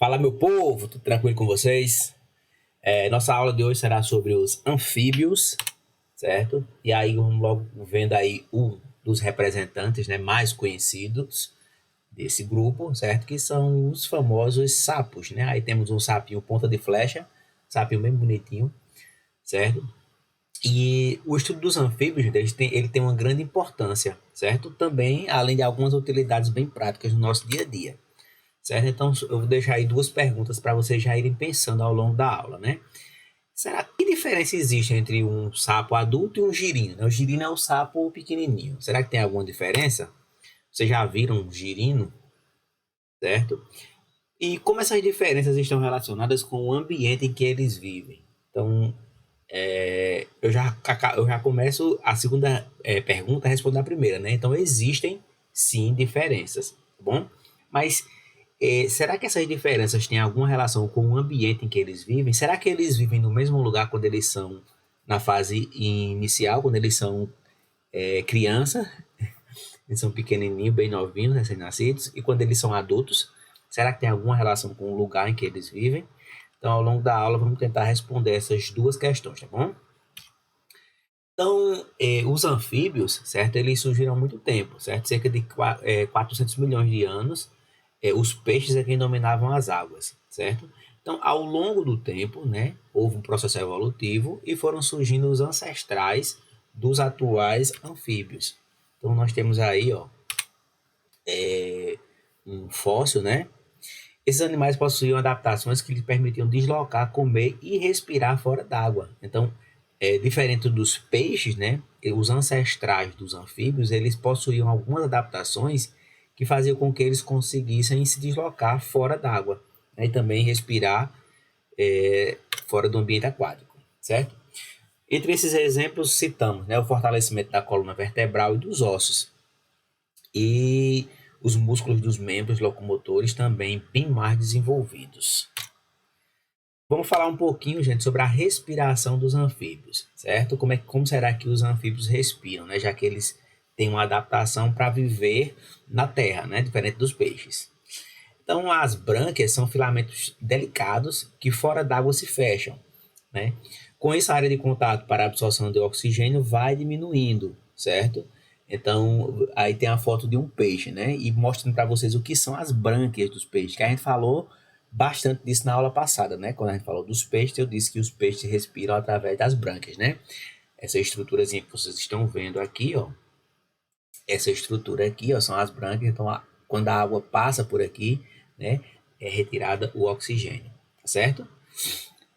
Fala, meu povo, tudo tranquilo com vocês? Nossa aula de hoje será sobre os anfíbios, certo? E aí vamos logo vendo aí um dos representantes, né, mais conhecidos desse grupo, certo? Que são os famosos sapos, né? Aí temos um sapinho ponta de flecha, sapinho bem bonitinho, certo? E o estudo dos anfíbios, ele tem uma grande importância, certo? Também, além de algumas utilidades bem práticas no nosso dia a dia. Certo? Então, eu vou deixar aí duas perguntas para vocês já irem pensando ao longo da aula, né? Será que diferença existe entre um sapo adulto e um girino? O girino é o sapo pequenininho. Será que tem alguma diferença? Vocês já viram um girino, certo? E como essas diferenças estão relacionadas com o ambiente em que eles vivem? Então, eu já começo a segunda pergunta respondendo a primeira, né? Então, existem sim diferenças, tá bom? Mas será que essas diferenças têm alguma relação com o ambiente em que eles vivem? Será que eles vivem no mesmo lugar quando eles são na fase inicial, quando eles são criança, eles são pequenininhos, bem novinhos, recém-nascidos, e quando eles são adultos? Será que tem alguma relação com o lugar em que eles vivem? Então, ao longo da aula, vamos tentar responder essas duas questões, tá bom? Então, os anfíbios, certo? Eles surgiram há muito tempo, certo? Cerca de 400 milhões de anos, os peixes é quem dominavam as águas, certo? Então, ao longo do tempo, né, houve um processo evolutivo e foram surgindo os ancestrais dos atuais anfíbios. Então, nós temos aí, ó, um fóssil, né? Esses animais possuíam adaptações que lhes permitiam deslocar, comer e respirar fora d'água. Então, diferente dos peixes, né? Os ancestrais dos anfíbios, eles possuíam algumas adaptações que faziam com que eles conseguissem se deslocar fora d'água, né? E também respirar fora do ambiente aquático, certo? Entre esses exemplos citamos, né, o fortalecimento da coluna vertebral e dos ossos, e os músculos dos membros locomotores também bem mais desenvolvidos. Vamos falar um pouquinho, gente, sobre a respiração dos anfíbios, certo? Como será que os anfíbios respiram, né? Já que eles têm uma adaptação para viver na terra, né? Diferente dos peixes. Então, as brânquias são filamentos delicados que fora d'água se fecham, né? Com isso, a área de contato para a absorção de oxigênio vai diminuindo, certo? Então, aí tem a foto de um peixe, né? E mostrando para vocês o que são as brânquias dos peixes, que a gente falou bastante disso na aula passada, né? Quando a gente falou dos peixes, eu disse que os peixes respiram através das brânquias, né? Essa estruturazinha que vocês estão vendo aqui, ó. Essa estrutura aqui, ó, são as brânquias. Então, quando a água passa por aqui, né? É retirada o oxigênio, tá certo?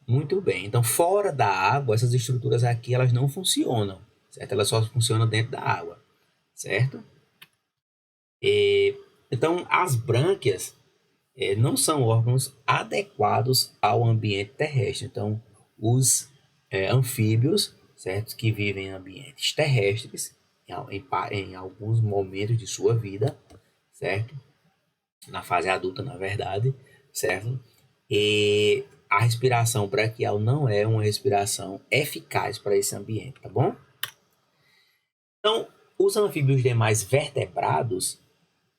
Muito bem. Então, fora da água, essas estruturas aqui, elas não funcionam, certo? Elas só funcionam dentro da água, certo? Então, as brânquias não são órgãos adequados ao ambiente terrestre. Então, os anfíbios, certo, que vivem em ambientes terrestres, em alguns momentos de sua vida, certo? Na fase adulta, na verdade, certo? E a respiração braquial não é uma respiração eficaz para esse ambiente, tá bom? Então, os anfíbios demais vertebrados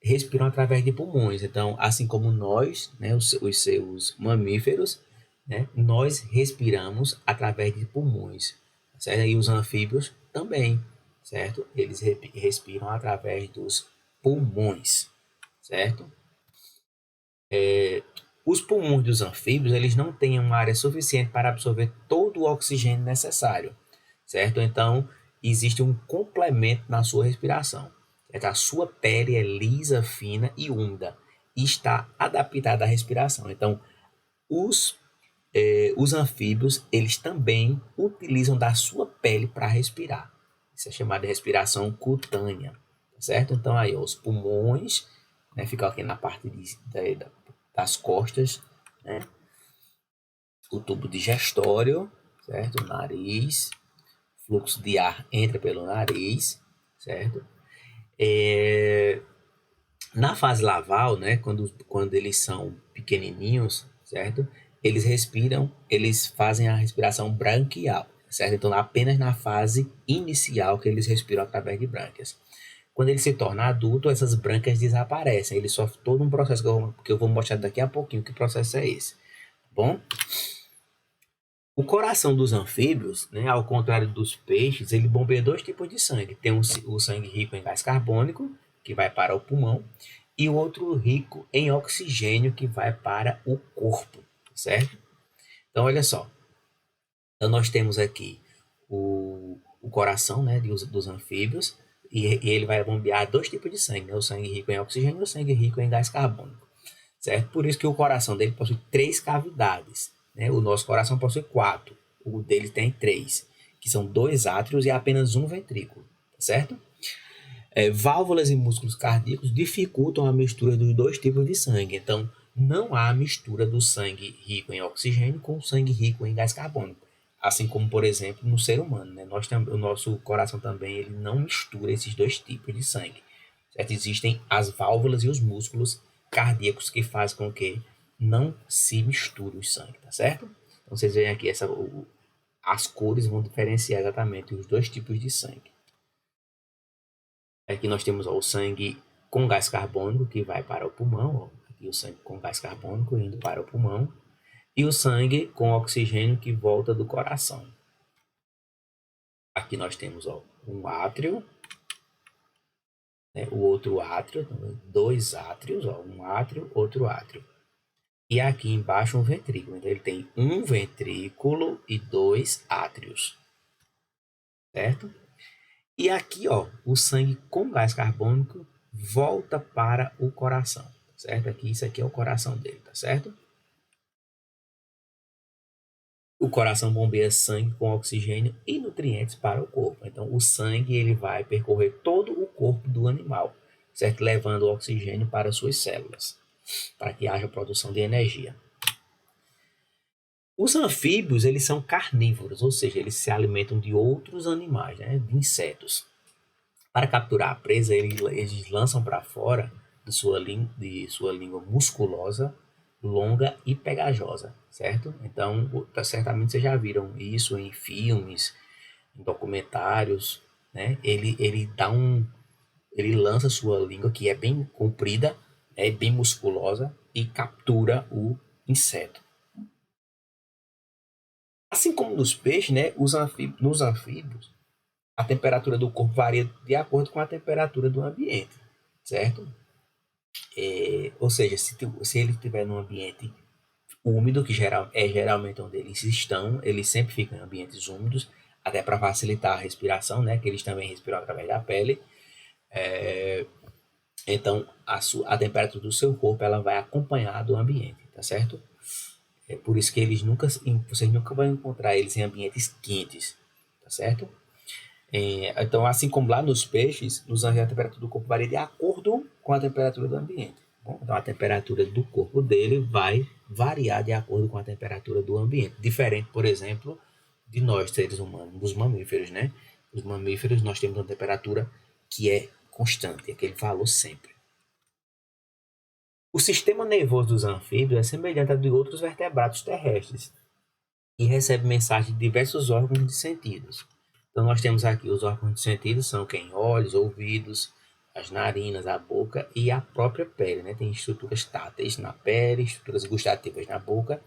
respiram através de pulmões. Então, assim como nós, né, os seus mamíferos, né, nós respiramos através de pulmões, certo? E os anfíbios também, certo? Eles respiram através dos pulmões, certo? Os pulmões dos anfíbios, eles não têm uma área suficiente para absorver todo o oxigênio necessário, certo? Então, existe um complemento na sua respiração. Certo? A sua pele é lisa, fina e úmida e está adaptada à respiração. Então, os anfíbios, eles também utilizam da sua pele para respirar. Isso é chamado de respiração cutânea, certo? Então, aí, ó, os pulmões, né, ficam aqui na parte das costas, né? O tubo digestório, certo? O nariz, fluxo de ar entra pelo nariz, certo? Na fase larval, né, quando eles são pequenininhos, certo? Eles fazem a respiração branquial, certo? Então, apenas na fase inicial que eles respiram através de brânquias. Quando ele se torna adulto, essas brancas desaparecem. Ele sofre todo um processo que eu vou mostrar daqui a pouquinho que processo é esse. Bom, o coração dos anfíbios, né, ao contrário dos peixes, ele bombeia dois tipos de sangue. Tem o sangue rico em gás carbônico, que vai para o pulmão, e o outro rico em oxigênio, que vai para o corpo, certo? Então, olha só. Então, nós temos aqui o coração, né, dos anfíbios, e ele vai bombear dois tipos de sangue, né, o sangue rico em oxigênio e o sangue rico em gás carbônico, certo? Por isso que o coração dele possui 3 cavidades, né? O nosso coração possui 4, o dele tem 3, que são 2 átrios e apenas um ventrículo, certo? Válvulas e músculos cardíacos dificultam a mistura dos dois tipos de sangue, então não há mistura do sangue rico em oxigênio com o sangue rico em gás carbônico, assim como, por exemplo, no ser humano, né? O nosso coração também ele não mistura esses dois tipos de sangue, certo? Existem as válvulas e os músculos cardíacos que fazem com que não se misture o sangue, tá certo? Então vocês veem aqui, as cores vão diferenciar exatamente os dois tipos de sangue. Aqui nós temos o sangue com gás carbônico que vai para o pulmão, aqui o sangue com gás carbônico indo para o pulmão, e o sangue com oxigênio que volta do coração. Aqui nós temos um átrio, né, o outro átrio, 2 átrios, um átrio, outro átrio. E aqui embaixo um ventrículo, então ele tem um ventrículo e 2 átrios, certo? E aqui, o sangue com gás carbônico volta para o coração, certo? Isso aqui é o coração dele, tá certo? O coração bombeia sangue com oxigênio e nutrientes para o corpo. Então, o sangue ele vai percorrer todo o corpo do animal, certo? Levando o oxigênio para suas células, para que haja produção de energia. Os anfíbios, eles são carnívoros, ou seja, eles se alimentam de outros animais, né? De insetos. Para capturar a presa, eles lançam para fora de sua língua musculosa, longa e pegajosa, certo? Então, certamente vocês já viram isso em filmes, em documentários, né? Ele lança sua língua, que é bem comprida, é bem musculosa, e captura o inseto. Assim como nos peixes, né? Nos anfíbios, a temperatura do corpo varia de acordo com a temperatura do ambiente, certo? Ou seja, se ele estiver num ambiente úmido, que geralmente onde eles estão, eles sempre ficam em ambientes úmidos, até para facilitar a respiração, né? Que eles também respiram através da pele. Então, a temperatura do seu corpo ela vai acompanhar do ambiente, tá certo? É por isso que vocês nunca vão encontrar eles em ambientes quentes, tá certo? Então, assim como lá nos peixes, a temperatura do corpo varia de acordo com a temperatura do ambiente. Bom, então, a temperatura do corpo dele vai variar de acordo com a temperatura do ambiente. Diferente, por exemplo, de nós, seres humanos, dos mamíferos, né? Os mamíferos, nós temos uma temperatura que é constante, aquele valor sempre. O sistema nervoso dos anfíbios é semelhante ao de outros vertebrados terrestres e recebe mensagem de diversos órgãos de sentidos. Então, nós temos aqui os órgãos de sentido, são olhos, ouvidos, as narinas, a boca e a própria pele, né? Tem estruturas táteis na pele, estruturas gustativas na boca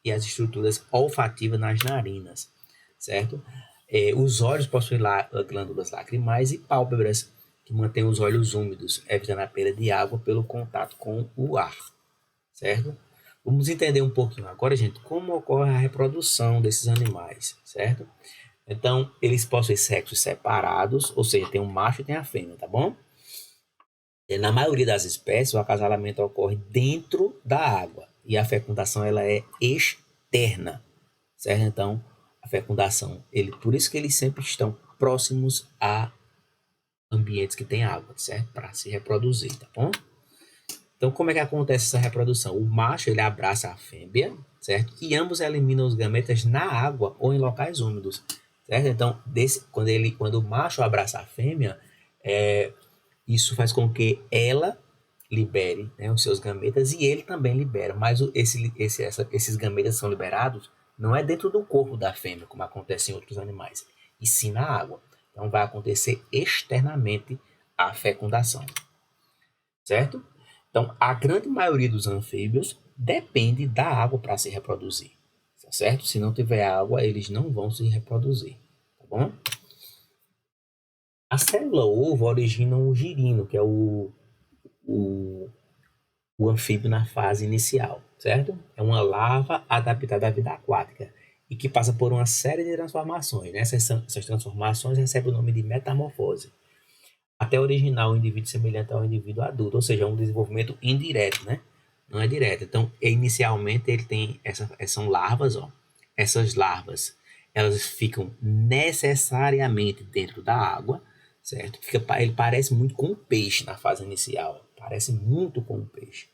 e as estruturas olfativas nas narinas, certo? Os olhos possuem glândulas lacrimais e pálpebras, que mantêm os olhos úmidos, evitando a perda de água pelo contato com o ar, certo? Vamos entender um pouquinho agora, gente, como ocorre a reprodução desses animais, certo? Então, eles possuem sexos separados, ou seja, tem um macho e tem a fêmea, tá bom? Na maioria das espécies, o acasalamento ocorre dentro da água e a fecundação ela é externa, certo? Então, a fecundação, por isso que eles sempre estão próximos a ambientes que têm água, certo? Para se reproduzir, tá bom? Então, como é que acontece essa reprodução? O macho, ele abraça a fêmea, certo? E ambos eliminam os gametas na água ou em locais úmidos, certo? Então, quando o macho abraça a fêmea, isso faz com que ela libere, né, os seus gametas e ele também libera, mas esses gametas são liberados não é dentro do corpo da fêmea, como acontece em outros animais, e sim na água. Então vai acontecer externamente a fecundação, certo? Então, a grande maioria dos anfíbios depende da água para se reproduzir, tá certo? Se não tiver água, eles não vão se reproduzir, tá bom? A célula ovo origina o girino, que é o, o anfíbio na fase inicial, certo? É uma larva adaptada à vida aquática e que passa por uma série de transformações, né? Essas transformações recebem o nome de metamorfose, até originar um indivíduo semelhante ao indivíduo adulto, ou seja, um desenvolvimento indireto, né? Não é direto. Então, inicialmente ele tem são larvas, ó. Essas larvas, elas ficam necessariamente dentro da água, certo? Ele parece muito com um peixe na fase inicial, parece muito com um peixe,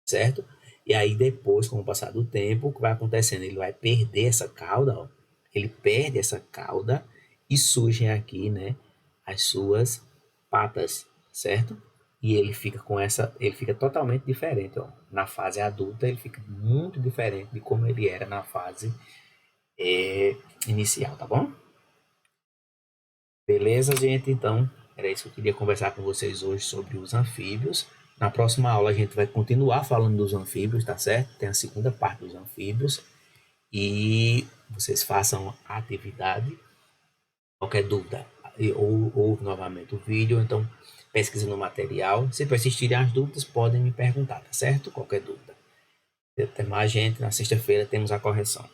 certo? E aí depois, com o passar do tempo, o que vai acontecendo? Ele vai perder essa cauda, ó. Ele perde essa cauda e surgem aqui, né, as suas patas, certo? E ele fica totalmente diferente, ó. Na fase adulta ele fica muito diferente de como ele era na fase inicial, tá bom? Beleza, gente? Então, era isso que eu queria conversar com vocês hoje sobre os anfíbios. Na próxima aula a gente vai continuar falando dos anfíbios, tá certo? Tem a segunda parte dos anfíbios. E vocês façam a atividade. Qualquer dúvida, ou novamente o vídeo, então pesquisa no material. Se persistirem as dúvidas, podem me perguntar, tá certo? Qualquer dúvida. Até mais, gente. Na sexta-feira temos a correção.